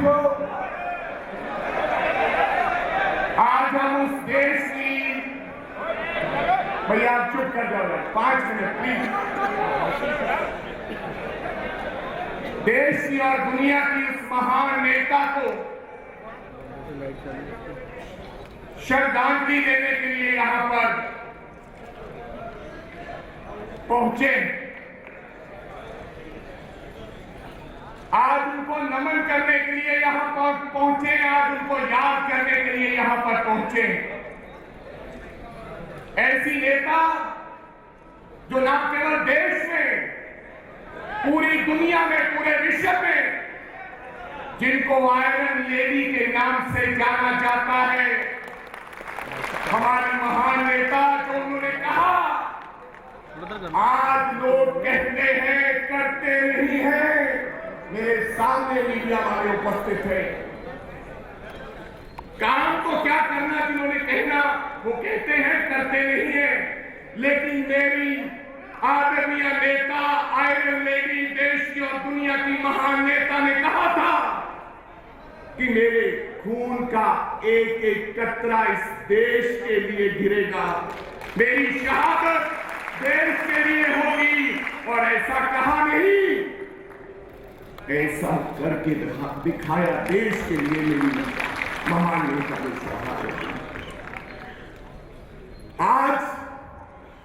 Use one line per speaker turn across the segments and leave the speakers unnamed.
साथियों, आज हम उस देश की, भैया आप चुप कर जाओ 5 मिनट प्लीज, देश की और दुनिया की उस महान नेता को श्रद्धांजलि देने के लिए यहां पर पहुंचे। आज उनको नमन करने के लिए यहां पर पहुंचे, आज उनको याद करने के लिए यहां पर पहुंचे। ऐसी नेता जो न केवल देश में, पूरी दुनिया में, पूरे विश्व में जिनको आयरन लेडी के नाम से जाना जाता है, हमारे महान नेता जो उन्होंने कहा आज लोग कहते हैं करते नहीं हैं। मेरे सामने मीडिया वाले उपस्थित है, काम तो क्या करना जिन्होंने कहना, वो कहते हैं करते नहीं है। लेकिन मेरी आदरणीय नेता, आयरन लेडी, देश की और दुनिया की महान नेता ने कहा था कि मेरे खून का एक एक कतरा इस देश के लिए गिरेगा, मेरी शहादत देश के लिए होगी। और ऐसा कहा नहीं, ऐसा करके दिखाया देश के लिए मेरी महान नेता ने शहादत। आज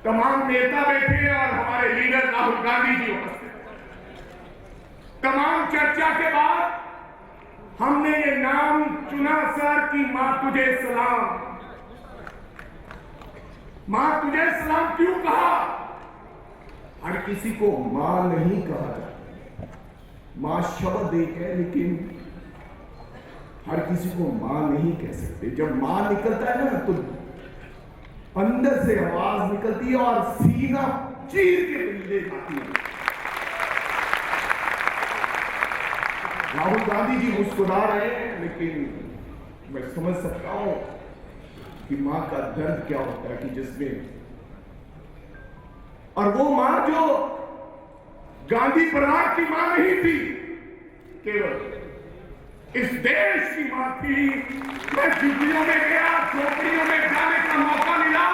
तमाम नेता बैठे और हमारे लीडर राहुल गांधी जी उपस्थित। तमाम चर्चा के बाद हमने ये नाम चुना सर कि मां तुझे सलाम। मां तुझे सलाम क्यों कहा? हर किसी को मां नहीं कहा जाता, मां शब्द एक है, लेकिन हर किसी को मां नहीं कह सकते। जब मां निकलता है ना तो अंदर से आवाज निकलती है और सीना चीर के मिलने जाती है। राहुल गांधी जी मुस्कुरा रहे हैं, लेकिन मैं समझ सकता हूं कि मां का दर्द क्या होता है, कि जिसमें, और वो मां जो गांधी परिवार की मां नहीं थी, केवल इस देश की मां थी। मैं झुग्गियों में गया, झोपड़ियों में जाने का मौका मिला।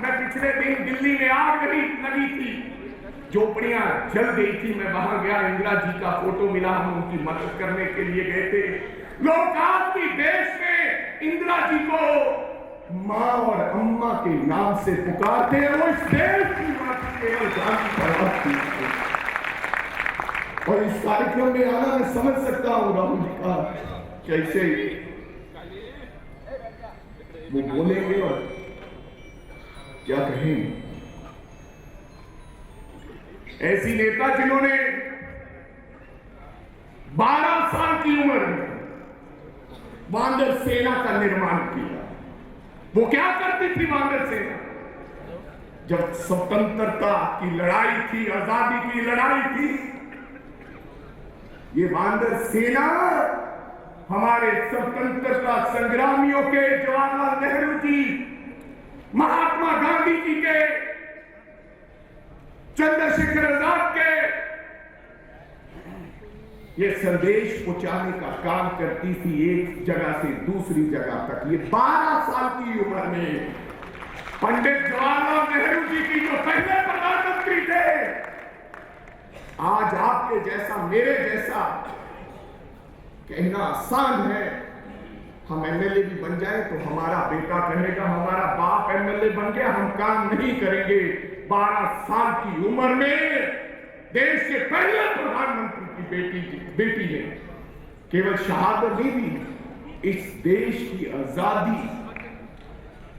मैं पिछले दिन दिल्ली में आग लगी थी, झोपड़ियां जल गई थी, मैं वहां गया, इंदिरा जी का फोटो मिला, हम उनकी मदद करने के लिए गए थे। लोग आज भी देश में इंदिरा जी को मां और अम्मा के नाम से पुकारते हैं। वो इस देश की मां थी, और इस कार्यक्रम में आना मैं समझ सकता हूं राहुल जी का, कैसे वो बोलेंगे और क्या कहेंगे। ऐसी नेता जिन्होंने 12 साल की उम्र में वानर सेना का निर्माण किया। वो क्या करती थी वानर सेना? जब स्वतंत्रता की लड़ाई थी, आजादी की लड़ाई थी, ये वानर सेना हमारे स्वतंत्रता संग्रामियों के, जवाहरलाल नेहरू जी, महात्मा गांधी जी के, चंद्रशेखर आजाद के, ये संदेश पहुंचाने का काम करती थी, एक जगह से दूसरी जगह तक। ये 12 साल की उम्र में पंडित जवाहरलाल नेहरू जी की, जो पहले प्रधानमंत्री थे, आज आपके जैसा, मेरे जैसा कहना आसान है। हम एमएलए भी बन जाए तो हमारा बेटा कहेगा हमारा बाप एमएलए बन गया, हम काम नहीं करेंगे। 12 साल की उम्र में देश के पहले प्रधानमंत्री की बेटी ने केवल शहादत नहीं दी, इस देश की आजादी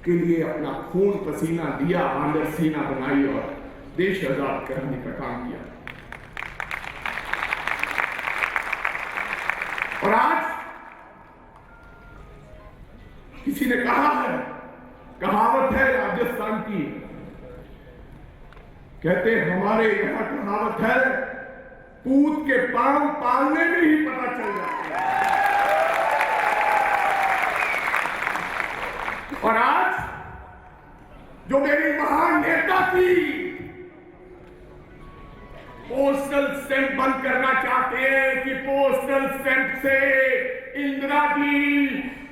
के लिए अपना खून पसीना दिया, वानर सेना बनाई और देश आजाद करने का काम किया। और आज किसी ने कहा है, कहावत है राजस्थान की, कहते हमारे यहां कहावत है, पूत के पांव पालने में ही पता चल जाता है। और आज जो मेरी महान नेता थी, पोस्टल स्टैंप बंद करना चाहते हैं कि पोस्टल स्टैंप से इंदिरा जी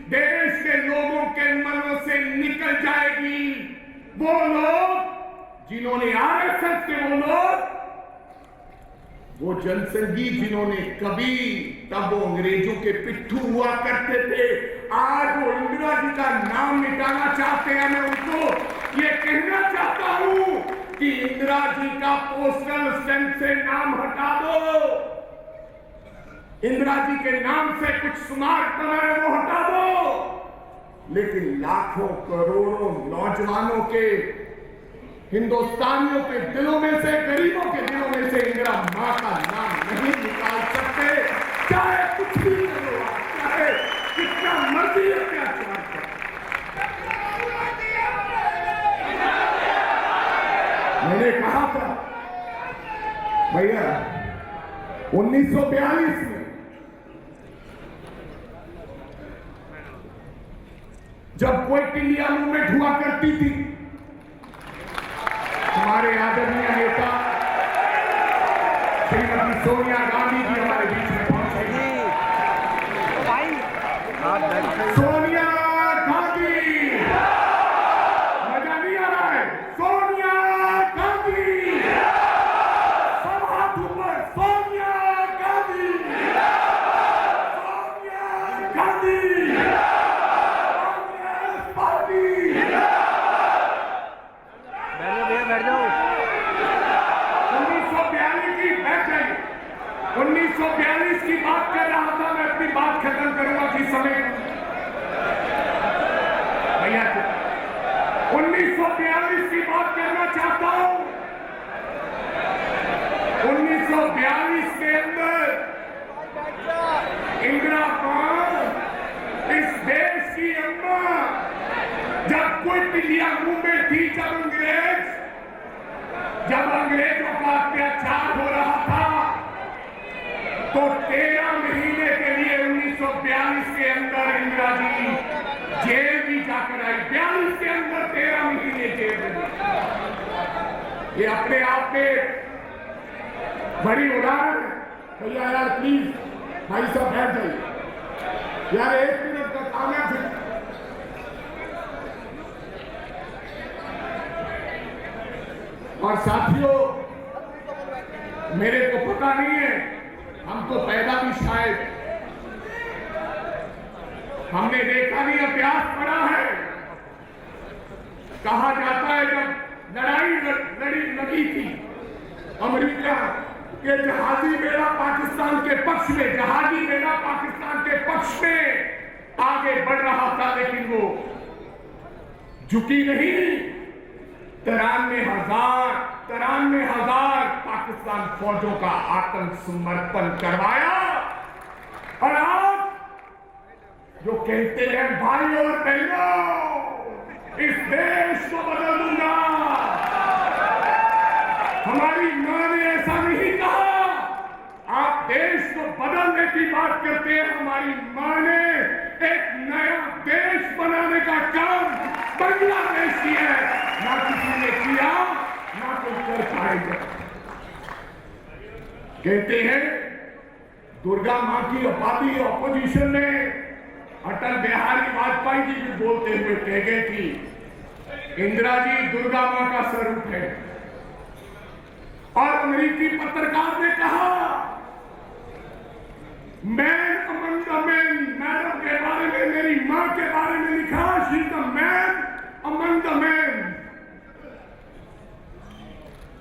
देश के लोगों के मनों से निकल जाएगी। वो लोग जिन्होंने आरएसएस के वो जनसंघी जिन्होंने कभी तब वो अंग्रेजों के पिट्ठू हुआ करते थे, आज वो इंदिरा जी का नाम मिटाना चाहते हैं। मैं उनको ये कहना चाहता हूं कि इंदिरा जी का पोस्टल स्टैंप से नाम हटा दो। इंदिरा जी के नाम से कुछ स्मारक बनाए वो हटा दो, लेकिन लाखों करोड़ों नौजवानों के, हिंदुस्तानियों के दिलों में से, गरीबों के दिलों में से इंदिरा मां का नाम नहीं निकाल सकते, चाहे कुछ भी करो, चाहे कितना मर्जी अत्याचार करो। मैंने कहा था भैया 1942 में जब क्विट इंडिया मूवमेंट हुआ करती थी, हमारे आदरणीय नेता श्रीमती सोनिया गांधी जी हमारे बीच में पहुंचेगी। सोनिया गांधी, मजा नहीं आ रहा है? सोनिया गांधी, सब हाथ ऊपर, सोनिया गांधी, सोनिया गांधी, कांग्रेस पार्टी।
बैठ जाओ।
1942 की बात कर रहा था मैं, अपनी बात खत्म करूंगा किस समय भैया। 1942 की बात करना चाहता हूं। 1942 के अंदर इंदिरा गांधी इस देश की अम्मा, जब क्विट इंडिया मूवमेंट थी, जब अंग्रेजों का अत्याचार हो रहा था, तो 13 महीने के लिए 1942 के अंदर इंदिरा जी जेल भी जाकर आई। 42 के अंदर 13 महीने जेल में। ये अपने आप में बड़ी उदाहरण है। भैया यार प्लीज भाई साहब बैठ जाइए यार, 1 मिनट का काम है। और साथियों, मेरे को पता नहीं है, हम तो पैदा भी शायद हमने देखा नहीं, अभ्यास पड़ा है। कहा जाता है जब लड़ी लगी थी अमेरिका के जहाजी बेड़ा पाकिस्तान के पक्ष में, जहाजी बेड़ा पाकिस्तान के पक्ष में आगे बढ़ रहा था, लेकिन वो झुकी नहीं। 93,000 पाकिस्तान फौजों का आत्मसमर्पण करवाया। और आज जो कहते हैं भाई और बहनों, इस देश को बदल दूंगा, हमारी मां ने ऐसा नहीं कहा। आप देश को बदलने की बात करते हैं, हमारी मां ने एक नया देश बनाने का काम बांग्लादेश किया है। ना किसी ने किया, ना कोई कर पाएगा। कहते हैं दुर्गा मां की उपाधि ऑपोजिशन ने अटल बिहारी वाजपेयी जी भी बोलते हुए कह गए कि इंदिरा जी दुर्गा मां का स्वरूप है। और अमेरिकी पत्रकार ने कहा man among the man, madam के बारे में, मेरी मां के बारे में लिखा, she is the man among the man.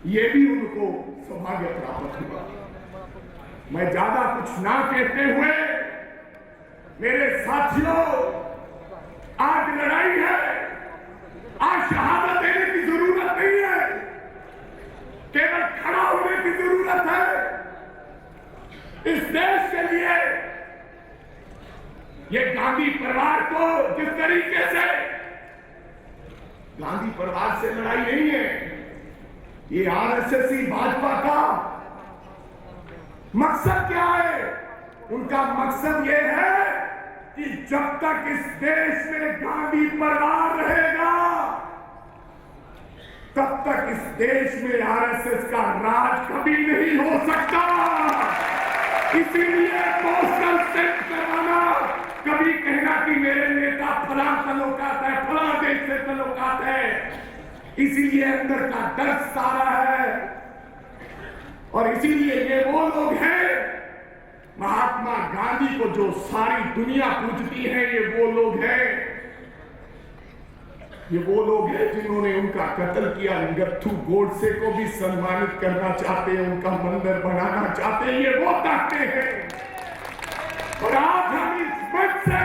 ये भी उनको सौभाग्य प्राप्त हुआ। मैं ज्यादा कुछ ना कहते हुए, मेरे साथियों, आज लड़ाई है, आज शहादत देने की जरूरत नहीं है, केवल खड़ा होने की जरूरत है। इस देश के लिए ये गांधी परिवार को जिस तरीके से, गांधी परिवार से लड़ाई नहीं है, ये आरएसएस भाजपा का मकसद क्या है? उनका मकसद ये है कि जब तक इस देश में गांधी परिवार रहेगा, तब तक इस देश में आरएसएस का राज कभी नहीं हो सकता। इसीलिए पोस्टल स्टैंप करवाना कि मेरे नेता फला तल्लुकात है, फला देश से तल्लुकात है, इसीलिए अंदर का दर्द सारा है। और इसीलिए ये वो लोग हैं, महात्मा गांधी को जो सारी दुनिया पूजती है, ये वो लोग हैं, ये वो लोग हैं जिन्होंने उनका कत्ल किया। गत्थू गोडसे को भी सम्मानित करना चाहते हैं, उनका मंदिर बनाना चाहते हैं, ये वो ताकते हैं। और आज हम इस मंच से,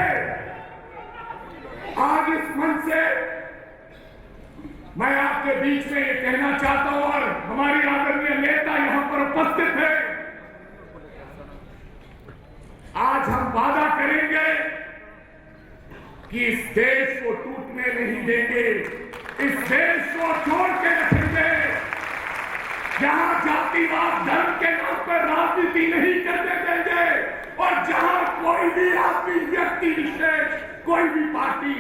आज इस मंच से मैं आपके बीच में ये कहना चाहता हूं, और हमारी आदरणीय नेता यहां पर उपस्थित है, आज हम वादा करेंगे कि इस देश को टूटने नहीं देंगे, इस देश को जोड़ के रखेंगे, जहां जातिवाद धर्म के नाम पर राजनीति नहीं करने देंगे, और जहां कोई भी आदमी, व्यक्ति विशेष, कोई भी पार्टी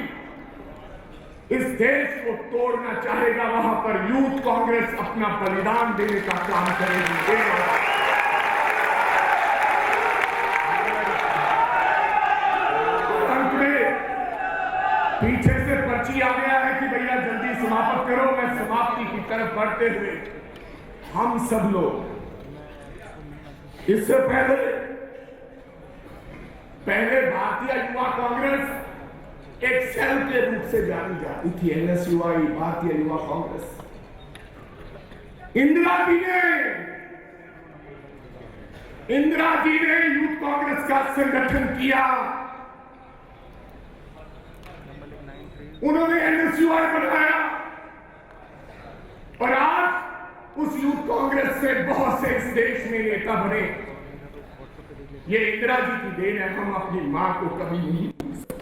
इस देश को तोड़ना चाहेगा, वहां पर यूथ कांग्रेस अपना बलिदान देने का काम करेगी। अंत में पीछे से पर्ची आ गया है कि भैया जल्दी समाप्त करो। मैं समाप्ति की तरफ बढ़ते हुए, हम सब लोग इससे पहले भारतीय युवा कांग्रेस एक सेल के रूप से जानी जाती थी, एनएसयूआई, भारतीय युवा कांग्रेस। इंदिरा जी ने यूथ कांग्रेस का संगठन किया, उन्होंने एनएसयूआई बनाया, और आज उस यूथ कांग्रेस से बहुत से इस देश में नेता बने। ये इंदिरा जी की देन है, हम अपनी मां को कभी नहीं भूल सकते।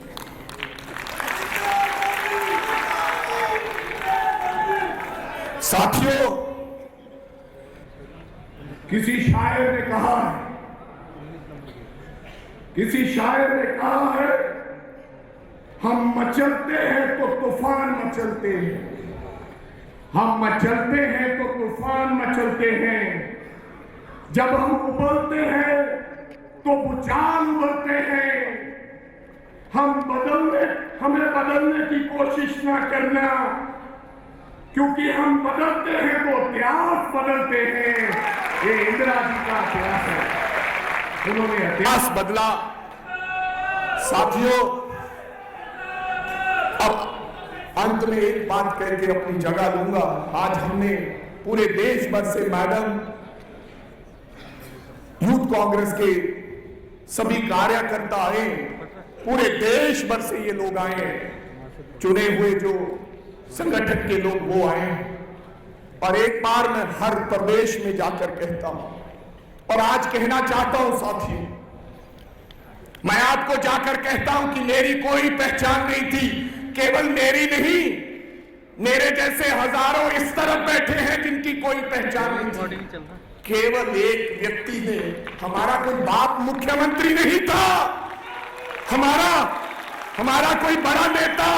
साथियों, किसी शायर ने कहा है, हम मचलते हैं तो तूफान मचलते हैं, हम मचलते हैं तो तूफान मचलते हैं, जब हम उबलते हैं तो भूचाल उबलते हैं, हमें बदलने की कोशिश ना करना, क्योंकि हम बदलते हैं तो इतिहास बदलते हैं। ये इंदिरा जी का इतिहास है, उन्होंने इतिहास बदला। साथियों, अब अंत में एक बात कह के अपनी जगह लूंगा। आज हमने पूरे देश भर से मैडम, यूथ कांग्रेस के सभी कार्यकर्ता आए, पूरे देश भर से ये लोग आए, चुने हुए जो संगठन के लोग वो आए। और एक बार मैं हर प्रदेश में जाकर कहता हूं, और आज कहना चाहता हूं साथियों, मैं आपको जाकर कहता हूं कि मेरी कोई पहचान नहीं थी। केवल मेरी नहीं, मेरे जैसे हजारों इस तरफ बैठे हैं जिनकी कोई पहचान नहीं थी। केवल एक व्यक्ति ने, हमारा कोई बाप मुख्यमंत्री नहीं था, हमारा कोई बड़ा नेता,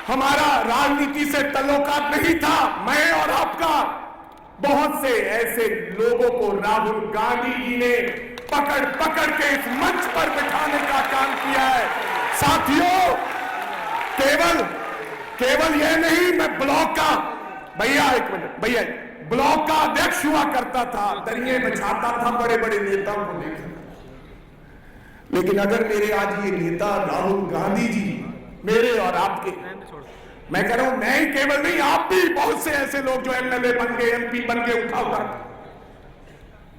हमारा राजनीति से तल्लुकात नहीं था। मैं और आपका बहुत से ऐसे लोगों को राहुल गांधी जी ने पकड़ पकड़ के इस मंच पर बिठाने का काम किया है। साथियों, केवल यह नहीं, मैं ब्लॉक का, भैया एक मिनट, भैया ब्लॉक का अध्यक्ष हुआ करता था, दरिये बिछाता था बड़े बड़े नेताओं को लेकर। लेकिन अगर मेरे आज ये नेता राहुल गांधी जी, मेरे और आपके, मैं कह रहा हूं, मैं ही केवल नहीं, आप भी, बहुत से ऐसे लोग जो एमएलए बन गए, एमपी बन गए, उठा,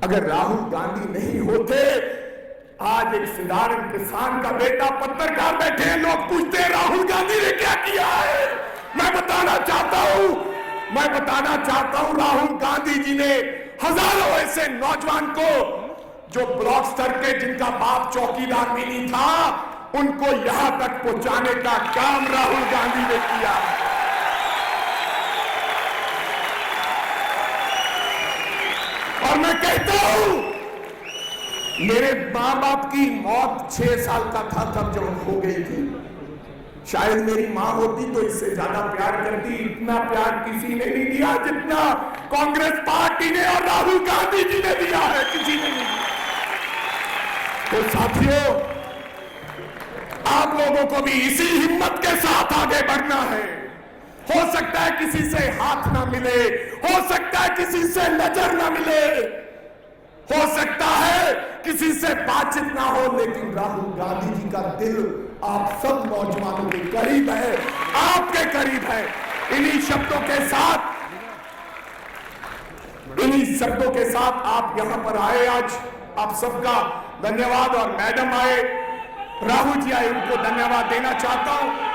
अगर राहुल गांधी नहीं होते, आज एक साधारण किसान का बेटा पत्रकार बैठे हैं, लोग पूछते हैं राहुल गांधी ने क्या किया है। मैं बताना चाहता हूं राहुल गांधी जी ने हजारों ऐसे नौजवान को, जो ब्लॉक स्तर के, जिनका बाप चौकीदार भी नहीं था, उनको यहां तक पहुंचाने का काम राहुल गांधी ने किया। और मैं कहता हूं, मेरे मां बाप की मौत 6 साल का था तब जब हो गई थी। शायद मेरी मां होती तो इससे ज्यादा प्यार करती। इतना प्यार किसी ने नहीं दिया जितना कांग्रेस पार्टी ने और राहुल गांधी जी ने दिया है, किसी ने नहीं दिया। तो साथियों, आप आप लोगों को भी इसी हिम्मत के साथ आगे बढ़ना है। हो सकता है किसी से हाथ ना मिले, हो सकता है किसी से नजर ना मिले, हो सकता है किसी से बातचीत ना हो, लेकिन राहुल गांधी जी का दिल आप सब नौजवानों के करीब है, आपके करीब है। इन्हीं शब्दों के साथ आप यहां पर आए आज, आप सबका धन्यवाद। और मैडम आए, राहुल जी आए, उनको धन्यवाद देना चाहता हूं।